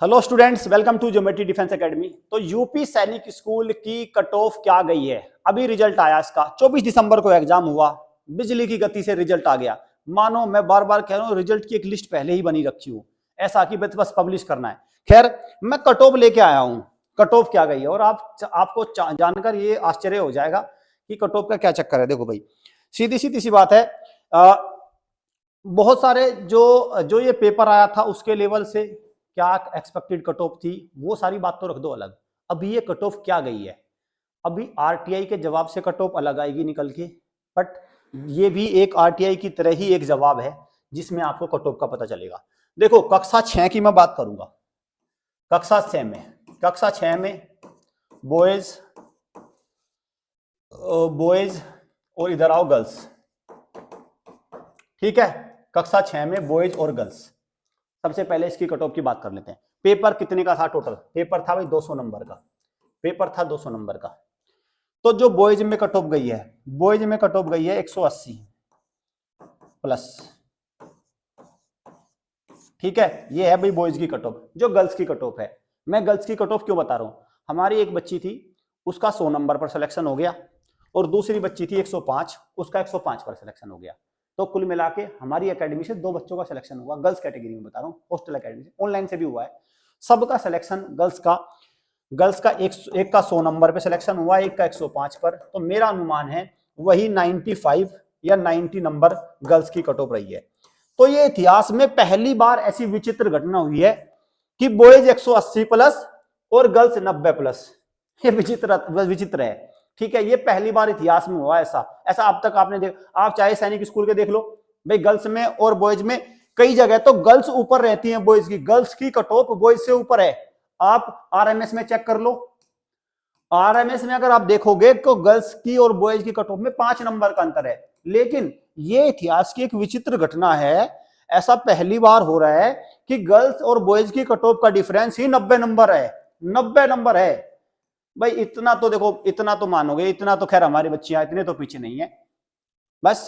Hello students, welcome to geometry defence academy. तो UP सैनिक school की कट ऑफ क्या गई है? अभी रिजल्ट आया इसका। 24 दिसंबर को एग्जाम हुआ, बिजली की गति से रिजल्ट आ गया। मानो मैं बार बार कह रहा हूँ, रिजल्ट की एक लिस्ट पहले ही बनी रखी हूँ, ऐसा कि बस पब्लिश करना है। खैर, मैं कट ऑफ लेके आया हूँ। कट ऑफ क्या गई है और आपको जानकर ये आश्चर्य हो जाएगा कि कट ऑफ का क्या चक्कर है। देखो भाई, सीधी सीधी सी बात है। बहुत सारे जो जो ये पेपर आया था उसके लेवल से क्या एक्सपेक्टेड कट ऑफ थी, वो सारी बात तो रख दो अलग। अभी ये कट ऑफ क्या गई है, अभी आरटीआई के जवाब से कट ऑफ अलग आएगी निकल के। बट ये भी एक आरटीआई की तरह ही एक जवाब है जिसमें आपको कट ऑफ का पता चलेगा। देखो, कक्षा 6 की मैं बात करूंगा। कक्षा 6 में बॉयज बॉयज और इधर आओ गर्ल्स। ठीक है, कक्षा 6 में बॉयज और गर्ल्स। सबसे पहले इसकी कट ऑफ की बात कर लेते हैं। पेपर कितने का था? टोटल पेपर था भाई 200 नंबर का। पेपर था 200 नंबर का। तो जो बॉयज में कट ऑफ गई है, बॉयज में कट ऑफ गई है 180 प्लस। ठीक है, ये है भाई बॉयज की कट ऑफ। जो गर्ल्स की कट ऑफ है, मैं गर्ल्स की कट ऑफ क्यों बता रहा हूं, हमारी एक बच्ची थी, उसका 100 नंबर पर सिलेक्शन हो गया, और दूसरी बच्ची थी 105, उसका 105 पर सिलेक्शन हो गया। तो कुल मिला के हमारी एकेडमी से 2 बच्चों का सिलेक्शन हुआ। गर्ल्स कैटेगरी में बता रहा हूँ, हॉस्टल एकेडमी से, ऑनलाइन से भी हुआ है। सबका सिलेक्शन गर्ल्स का एक का 100 नंबर पे सिलेक्शन हुआ, एक का 105 पर। तो मेरा अनुमान है वही 95 या 90 नंबर गर्ल्स की कट ऑफ रही है। तो ये इतिहास में पहली बार ऐसी विचित्र घटना हुई है कि बॉयज 180 प्लस और गर्ल्स 90 प्लस। ये विचित्र है। ठीक है, ये पहली बार इतिहास में हुआ ऐसा। ऐसा अब तक आपने आप चाहे सैनिक स्कूल के देख लो भाई, गर्ल्स में और बॉयज में कई जगह तो गर्ल्स ऊपर रहती हैं बॉयज की। गर्ल्स की कट ऑफ बॉयज से ऊपर है। आप आरएमएस में चेक कर लो। आरएमएस में अगर आप देखोगे तो गर्ल्स की और बॉयज की कट ऑफ में 5 नंबर का अंतर है। लेकिन ये इतिहास की एक विचित्र घटना है, ऐसा पहली बार हो रहा है कि गर्ल्स और बॉयज की कट ऑफ का डिफरेंस ही 90 नंबर है। 90 नंबर है भाई। इतना तो देखो, इतना तो मानोगे, इतना तो खैर हमारी बच्चियां इतने तो पीछे नहीं है। बस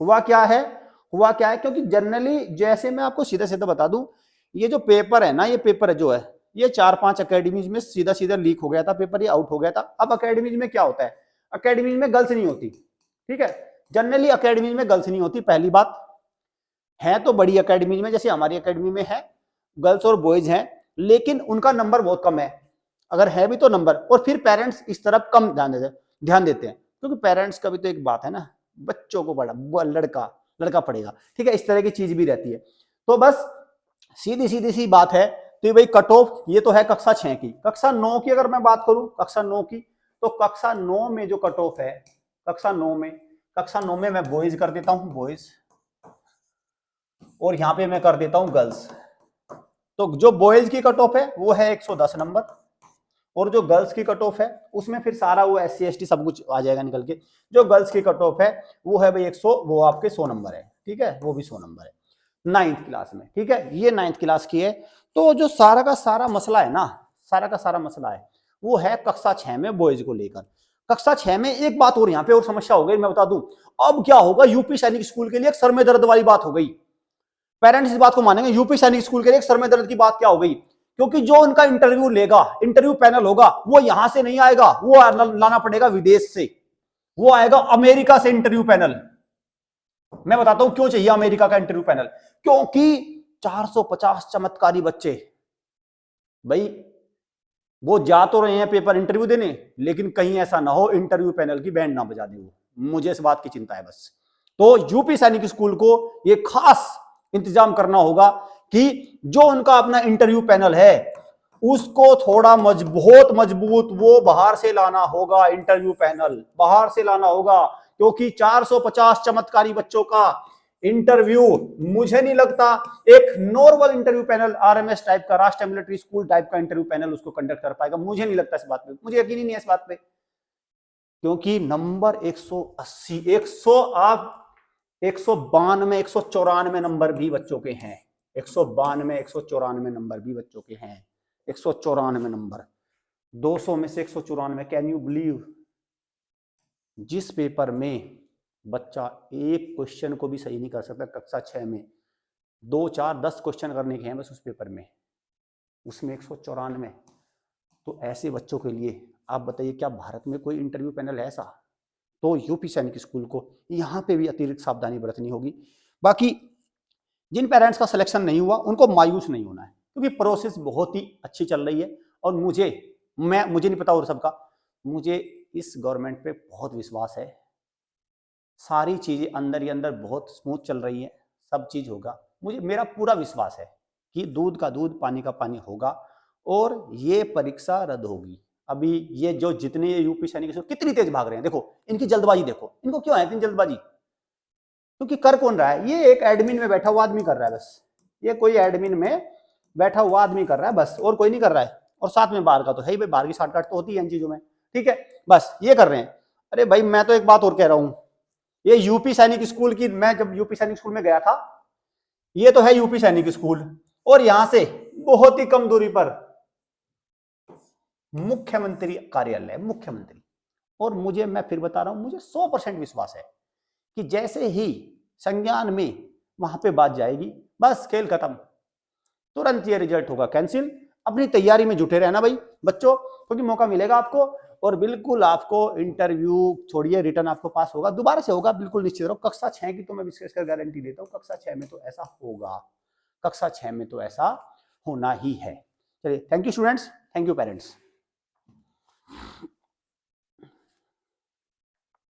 हुआ क्या है क्योंकि जनरली, जैसे मैं आपको सीधा सीधा बता दूं, ये जो पेपर है ना, ये पेपर जो है, ये 4-5 अकेडमीज में सीधा सीधा लीक हो गया था पेपर, ये आउट हो गया था। अब अकेडमीज में क्या होता है, अकेडमीज में गर्ल्स नहीं होती। ठीक है, जनरली अकेडमीज में गर्ल्स नहीं होती। पहली बात है तो बड़ी अकेडमीज में, जैसे हमारी अकेडमी में है, गर्ल्स और बॉयज हैं, लेकिन उनका नंबर बहुत कम है, अगर है भी तो नंबर। और फिर पेरेंट्स इस तरफ कम ध्यान देते हैं, क्योंकि पेरेंट्स का भी तो एक बात है ना, बच्चों को बड़ा लड़का लड़का पड़ेगा। ठीक है, इस तरह की चीज भी रहती है। तो बस सीधी सीधी सी बात है। तो ये भाई कट ऑफ, ये तो है कक्षा 6 की। कक्षा 9 की अगर मैं बात करूं, कक्षा 9 की, तो कक्षा 9 में जो कट ऑफ है, कक्षा 9 में मैं बॉयज कर देता हूं, बॉयज, और यहां पे मैं कर देता हूं गर्ल्स। तो जो बॉयज की कट ऑफ है वो है 110 नंबर, और जो गर्ल्स की कट ऑफ है उसमें फिर सारा वो SC ST सब कुछ आ जाएगा निकल के। जो गर्ल्स की कट ऑफ है वो है भाई 100, वो आपके 100 नंबर है। ठीक है, वो भी 100 नंबर है 9th क्लास में। ठीक है, ये 9th क्लास की है। तो जो सारा का सारा मसला है ना, सारा का सारा मसला है वो है कक्षा 6 में बॉयज को लेकर। कक्षा 6 में एक बात और यहाँ पे और समस्या हो गई, मैं बता दूं। अब क्या होगा, यूपी सैनिक स्कूल के लिए एक सर में दर्द वाली बात हो गई। पेरेंट्स इस बात को मानेंगे, यूपी सैनिक स्कूल के लिए एक सर में दर्द की बात क्या हो गई, क्योंकि जो उनका इंटरव्यू लेगा, इंटरव्यू पैनल होगा, वो यहां से नहीं आएगा, वो लाना पड़ेगा विदेश से। वो आएगा अमेरिका से इंटरव्यू पैनल। मैं बताता हूं क्यों चाहिए अमेरिका का इंटरव्यू पैनल। क्योंकि 450 चमत्कारी बच्चे भाई, वो जा तो रहे हैं पेपर इंटरव्यू देने, लेकिन कहीं ऐसा ना हो इंटरव्यू पैनल की बैंड ना बजा दे वो। मुझे इस बात की चिंता है बस। तो यूपी सैनिक स्कूल को ये खास इंतजाम करना होगा कि जो उनका अपना इंटरव्यू पैनल है उसको थोड़ा बहुत मजबूत वो बाहर से लाना होगा। इंटरव्यू पैनल बाहर से लाना होगा, क्योंकि 450 चमत्कारी बच्चों का इंटरव्यू, मुझे नहीं लगता एक normal interview panel RMS type का, राष्ट्रीय मिलिट्री स्कूल टाइप का इंटरव्यू पैनल उसको कंडक्ट कर पाएगा। मुझे नहीं लगता इस बात पे, मुझे यकीन ही नहीं है इस बात पे। क्योंकि नंबर 180, 100, आप 192, 194 नंबर भी बच्चों के हैं। 192, 194 नंबर भी बच्चों के हैं। 194 नंबर, 200 में से 194। कैन यू बिलीव, जिस पेपर में बच्चा एक क्वेश्चन को भी सही नहीं कर सकता कक्षा 6 में, 2, 4, 10 क्वेश्चन करने के हैं बस उस पेपर में। उसमें 194। तो ऐसे बच्चों के लिए आप बताइए, क्या भारत में कोई इंटरव्यू पैनल है ऐसा? तो यूपी सैनिक स्कूल को यहाँ पे भी अतिरिक्त सावधानी बरतनी होगी। बाकी जिन पेरेंट्स का सिलेक्शन नहीं हुआ उनको मायूस नहीं होना है, क्योंकि प्रोसेस बहुत ही अच्छी चल रही है। और मुझे नहीं पता और सबका, मुझे इस गवर्नमेंट पे बहुत विश्वास है। सारी चीजें अंदर ही अंदर बहुत स्मूथ चल रही है, सब चीज होगा। मेरा पूरा विश्वास है कि दूध का दूध पानी का पानी होगा और ये परीक्षा रद्द होगी। अभी ये जो जितने यूपी सैनिक कितनी तेज भाग रहे हैं, देखो इनकी जल्दबाजी, देखो इनको क्यों है इतनी जल्दबाजी? क्योंकि कर कौन रहा है? ये एक एडमिन में बैठा हुआ आदमी कर रहा है बस। ये कोई एडमिन में बैठा हुआ आदमी कर रहा है बस, और कोई नहीं कर रहा है। और साथ में बाहर का तो है ही भाई, बाहर की शॉर्टकट तो होती है इन चीजों में, ठीक है, बस ये कर रहे हैं। अरे भाई मैं तो एक बात और कह रहा हूं, ये यूपी सैनिक स्कूल की, मैं जब यूपी सैनिक स्कूल में गया था, ये तो है यूपी सैनिक स्कूल, और यहां से बहुत ही कम दूरी पर मुख्यमंत्री कार्यालय, मुख्यमंत्री। और मैं फिर बता रहा हूं, मुझे 100% विश्वास है कि जैसे ही संज्ञान में वहां पे बात जाएगी, बस खेल खत्म, तुरंत ये रिजल्ट होगा कैंसिल। अपनी तैयारी में जुटे रहना भाई बच्चों, क्योंकि मौका मिलेगा आपको। और बिल्कुल आपको इंटरव्यू छोड़िए, रिटर्न आपको पास होगा, दोबारा से होगा, बिल्कुल निश्चित रहो। कक्षा 6 की तो मैं विशेषकर गारंटी देता हूँ, कक्षा 6 में तो ऐसा होगा, कक्षा 6 में तो ऐसा होना ही है। चलिए, thank you students, thank you parents.